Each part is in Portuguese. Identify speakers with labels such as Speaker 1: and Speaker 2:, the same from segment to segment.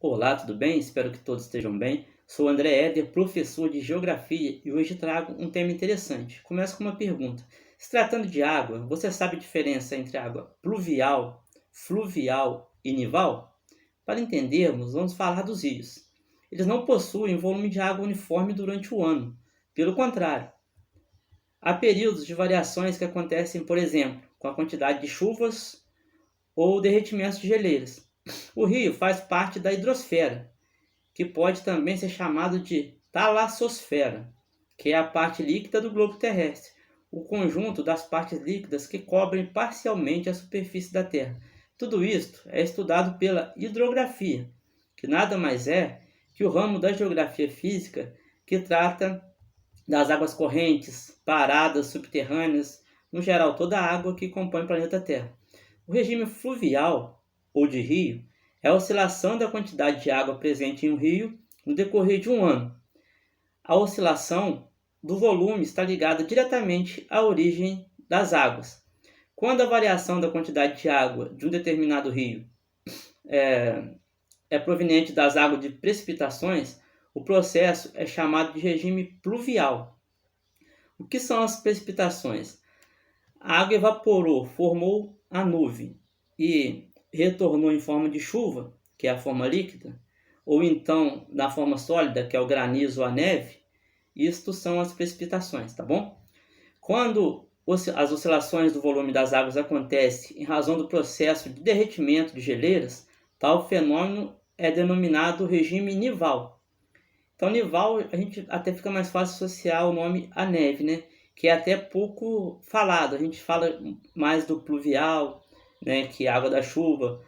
Speaker 1: Olá, tudo bem? Espero que todos estejam bem. Sou André Éder, professor de Geografia, e hoje trago um tema interessante. Começo com uma pergunta. Se tratando de água, você sabe a diferença entre água pluvial, fluvial e nival? Para entendermos, vamos falar dos rios. Eles não possuem volume de água uniforme durante o ano. Pelo contrário, há períodos de variações que acontecem, por exemplo, com a quantidade de chuvas ou derretimentos de geleiras. O rio faz parte da hidrosfera, que pode também ser chamado de talassosfera, que é a parte líquida do globo terrestre, o conjunto das partes líquidas que cobrem parcialmente a superfície da Terra. Tudo isto é estudado pela hidrografia, que nada mais é que o ramo da geografia física que trata das águas correntes, paradas, subterrâneas, no geral toda a água que compõe o planeta Terra. O regime fluvial, ou de rio, é a oscilação da quantidade de água presente em um rio no decorrer de um ano. A oscilação do volume está ligada diretamente à origem das águas. Quando a variação da quantidade de água de um determinado rio é proveniente das águas de precipitações, o processo é chamado de regime pluvial. O que são as precipitações? A água evaporou, formou a nuvem e retornou em forma de chuva, que é a forma líquida, ou então na forma sólida, que é o granizo ou a neve. Isto são as precipitações, tá bom? Quando as oscilações do volume das águas acontecem em razão do processo de derretimento de geleiras, tal fenômeno é denominado regime nival. Então, nival, a gente até fica mais fácil associar o nome à neve, né? Que é até pouco falado. A gente fala mais do pluvial, né? Que é a água da chuva,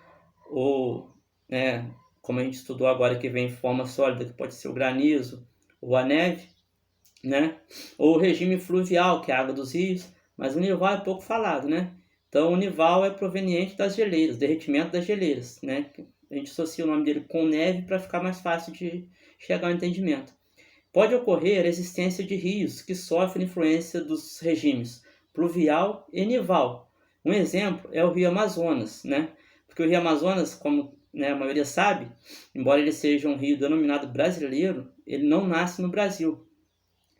Speaker 1: ou, né? Como a gente estudou agora, que vem em forma sólida, que pode ser o granizo ou a neve, né? Ou o regime fluvial, que é a água dos rios. Mas o nival é pouco falado, né? Então, o nival é proveniente das geleiras, derretimento das geleiras, né? A gente associa o nome dele com neve para ficar mais fácil de chegar ao entendimento. Pode ocorrer a existência de rios que sofrem influência dos regimes pluvial e nival. Um exemplo é o rio Amazonas, né? Porque o rio Amazonas, como, né, a maioria sabe, embora ele seja um rio denominado brasileiro, ele não nasce no Brasil,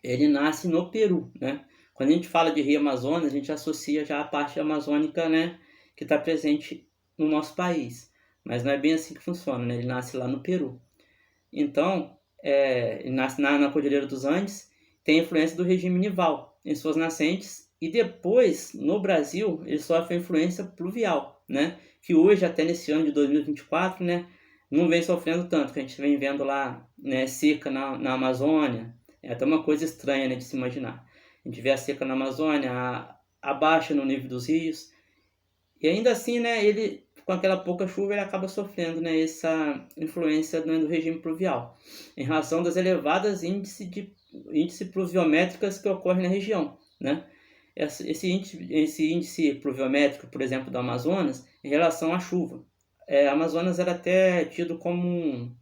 Speaker 1: ele nasce no Peru, né? Quando a gente fala de rio Amazonas, a gente associa já a parte amazônica, né, que está presente no nosso país. Mas não é bem assim que funciona, né? Ele nasce lá no Peru. Então, ele nasce na Cordilheira dos Andes, tem influência do regime nival em suas nascentes, e depois, no Brasil, ele sofre a influência pluvial, né? Que hoje, até nesse ano de 2024, né, não vem sofrendo tanto, que a gente vem vendo lá, né, seca na Amazônia. É até uma coisa estranha, né, de se imaginar. A gente vê a seca na Amazônia, a baixa no nível dos rios, e ainda assim, né, ele, com aquela pouca chuva, ele acaba sofrendo, né, essa influência, né, do regime pluvial, em razão das elevadas índices pluviométricas que ocorrem na região, né? Esse índice pluviométrico, por exemplo, do Amazonas, em relação à chuva. A Amazonas era até tido como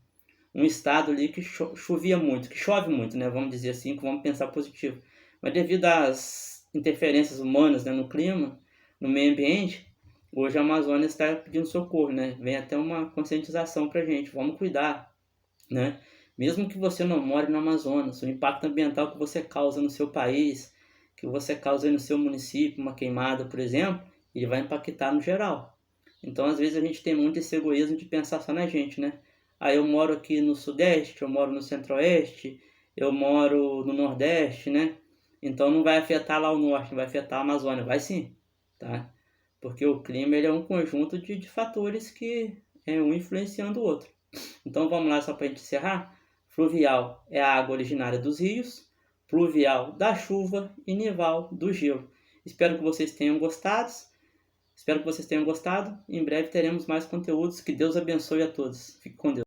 Speaker 1: um estado ali que chovia muito, que chove muito, né? Vamos dizer assim, vamos pensar positivo. Mas devido às interferências humanas, né, no clima, no meio ambiente, hoje a Amazônia está pedindo socorro, né? Vem até uma conscientização para a gente, vamos cuidar, né? Mesmo que você não more no Amazonas, o impacto ambiental que você causa no seu país, que você causa no seu município, uma queimada, por exemplo, ele vai impactar no geral. Então, às vezes, a gente tem muito esse egoísmo de pensar só na gente, né? Ah, eu moro aqui no Sudeste, eu moro no Centro-Oeste, eu moro no Nordeste, né? Então não vai afetar lá o Norte, não vai afetar a Amazônia. Vai sim, tá? Porque o clima ele é um conjunto de fatores que é um influenciando o outro. Então vamos lá só para a gente encerrar. Fluvial é a água originária dos rios, pluvial da chuva e nival do gelo. Espero que vocês tenham gostado. Espero que vocês tenham gostado. Em breve teremos mais conteúdos. Que Deus abençoe a todos. Fique com Deus.